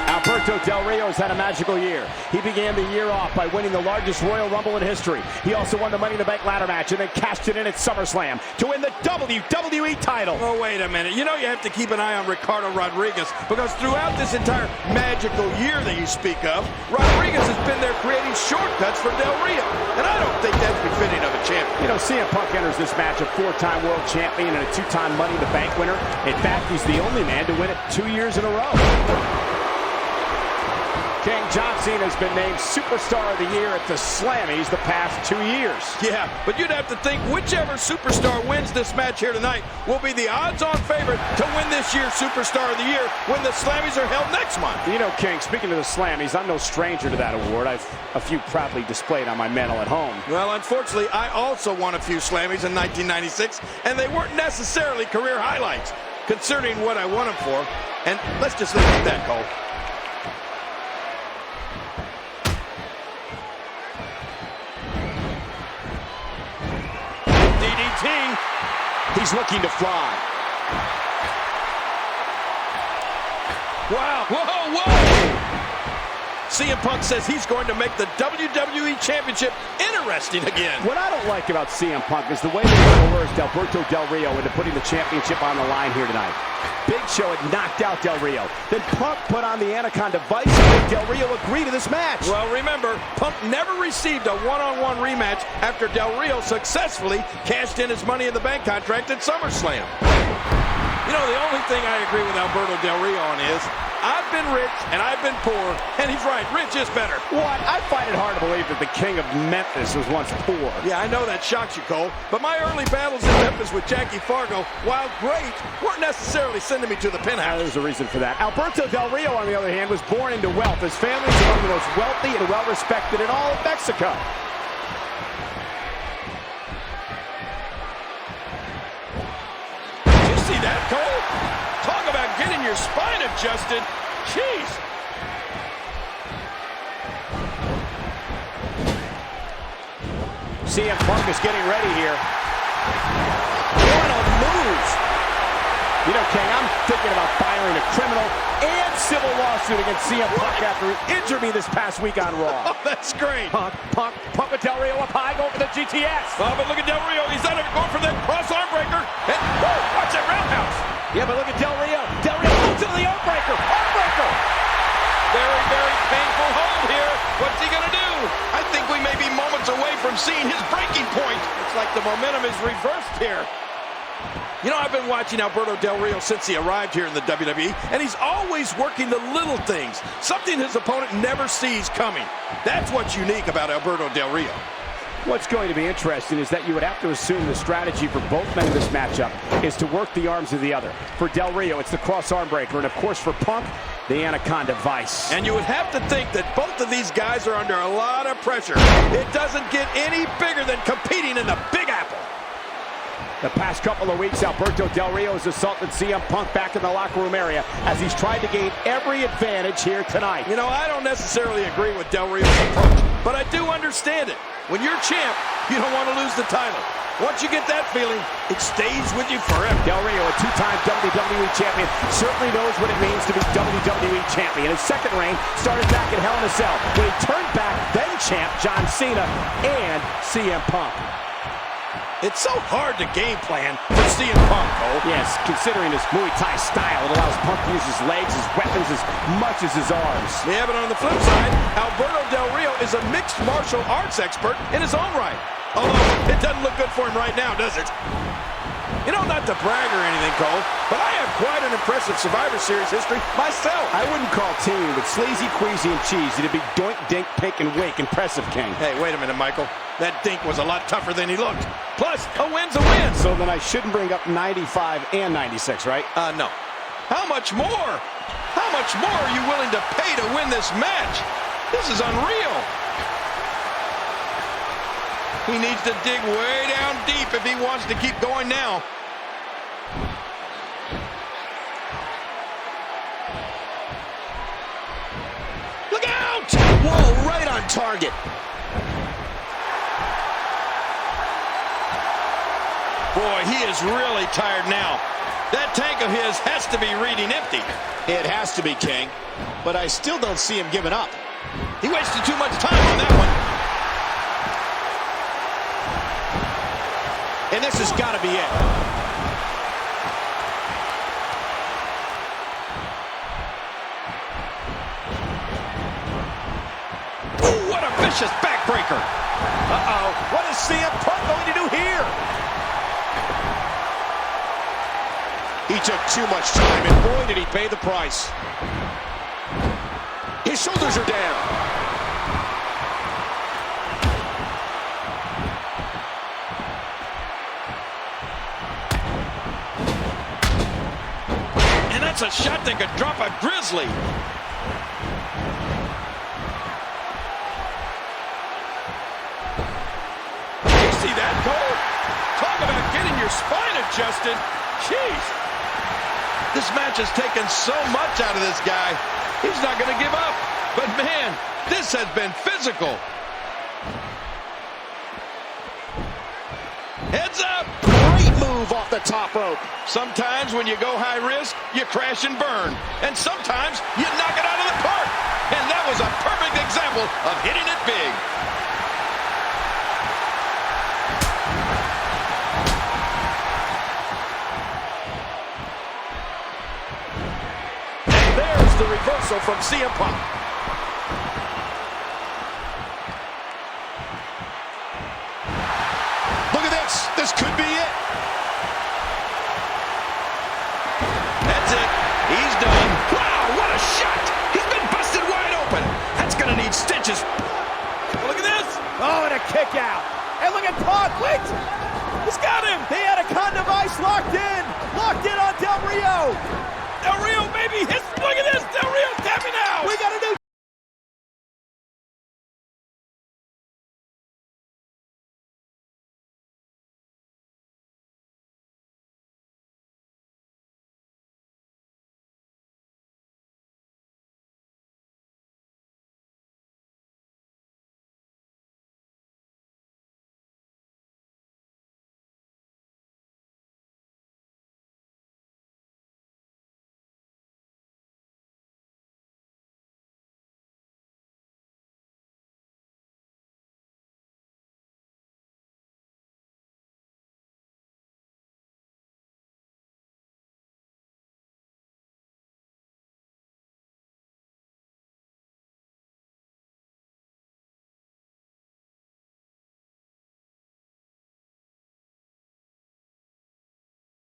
Alberto Del Rio has had a magical year. He began the year off by winning the largest Royal Rumble in history. He also won the Money in the Bank ladder match and then cashed it in at SummerSlam to win the WWE title. Oh, wait a minute. You know you have to keep an eye on Ricardo Rodriguez, because throughout this entire magical year that you speak of, Rodriguez has been there creating shortcuts for Del Rio. And I don't think that's befitting of a champion. You know, CM Punk enters this match a 4-time world champion and a 2-time Money in the Bank winner. In fact, he's the only man to win it 2 years in a row. King John Cena has been named Superstar of the Year at the Slammies the past 2 years. Yeah, but you'd have to think whichever superstar wins this match here tonight will be the odds-on favorite to win this year's Superstar of the Year when the Slammies are held next month. You know, King, speaking of the Slammies, I'm no stranger to that award. I've a few proudly displayed on my mantle at home. Well, unfortunately, I also won a few Slammies in 1996, and they weren't necessarily career highlights, considering what I won them for. And let's just leave it at that, Cole. He's looking to fly. Wow. Whoa, whoa. CM Punk says he's going to make the WWE Championship interesting again. What I don't like about CM Punk is the way they coerced Alberto Del Rio into putting the championship on the line here tonight. Big Show had knocked out Del Rio. Then Punk put on the Anaconda Vice and made Del Rio agree to this match. Well, remember, Punk never received a one-on-one rematch after Del Rio successfully cashed in his Money in the Bank contract at SummerSlam. You know, the only thing I agree with Alberto Del Rio on is, I've been rich and I've been poor, and he's right, rich is better. What? I find it hard to believe that the king of Memphis was once poor. Yeah, I know that shocks you, Cole, but my early battles in Memphis with Jackie Fargo, while great, weren't necessarily sending me to the penthouse. There's a reason for that. Alberto Del Rio, on the other hand, was born into wealth. His family is among the most wealthy and well-respected in all of Mexico. Did you see that, Cole? Talk about getting your spine adjusted. Jeez. CM Punk is getting ready here. What a move. You know, King, I'm thinking about filing a criminal and civil lawsuit against CM Punk after he injured me this past week on Raw. Oh, that's great. Punk with Del Rio up high, going for the GTS. Oh, but look at Del Rio. He's out of going for that cross arm breaker. And, whoa, watch that roundhouse. Yeah, but look at Del Rio. Del Rio moves into the arm breaker. Arm breaker. Very, very painful hold here. What's he going to do? I think we may be moments away from seeing his breaking point. It's like the momentum is reversed here. You know, I've been watching Alberto Del Rio since he arrived here in the WWE, and he's always working the little things, something his opponent never sees coming. That's what's unique about Alberto Del Rio. What's going to be interesting is that you would have to assume the strategy for both men in this matchup is to work the arms of the other. For Del Rio, it's the cross arm breaker, and of course for Punk, the Anaconda Vice. And you would have to think that both of these guys are under a lot of pressure. It doesn't get any bigger than competing in the Big Apple. The past couple of weeks, Alberto Del Rio has assaulted CM Punk back in the locker room area as he's tried to gain every advantage here tonight. You know, I don't necessarily agree with Del Rio's approach, but I do understand it. When you're champ, you don't want to lose the title. Once you get that feeling, it stays with you forever. Del Rio, a 2-time WWE champion, certainly knows what it means to be WWE champion. His second reign started back at Hell in a Cell, when he turned back then champ John Cena and CM Punk. It's so hard to game plan for CM Punk, Cole. Yes, considering his Muay Thai style, it allows Punk to use his legs, his weapons, as much as his arms. Yeah, but on the flip side, Alberto Del Rio is a mixed martial arts expert in his own right. Although, it doesn't look good for him right now, does it? You know, not to brag or anything, Cole, but I have quite an impressive Survivor Series history myself. I wouldn't call teaming with Sleazy, Queasy, and Cheesy to be doink, dink, pink, and wink impressive, King. Hey, wait a minute, Michael. That dink was a lot tougher than he looked. Plus, a win's a win. So then I shouldn't bring up 95 and 96, right? No. How much more? How much more are you willing to pay to win this match? This is unreal. He needs to dig way down deep if he wants to keep going now. Look out! Whoa, right on target. Boy, he is really tired now. That tank of his has to be reading empty. It has has to be, King. But I still don't see him giving up. He wasted too much time on that one. And this has got to be it. Ooh, what a vicious backbreaker. Uh-oh. What is CM Punk going to do here? He took too much time, and boy, did he pay the price. His shoulders are down. And that's a shot that could drop a grizzly. You see that, Cole? Talk about getting your spine adjusted. Jeez. This match has taken so much out of this guy. He's not going to give up. But, man, this has been physical. Heads up. Great move off the top rope. Sometimes when you go high risk, you crash and burn. And sometimes you knock it out of the park. And that was a perfect example of hitting it big. And there's the reversal from CM Punk. Look at this. This could be it. That's it. He's done. Wow, what a shot. He's been busted wide open. That's going to need stitches. Look at this. Oh, and a kick out. And look at Punk. Wait. He's got him. He had a condom ice locked in. Locked in on Del Rio. Del Rio, maybe history.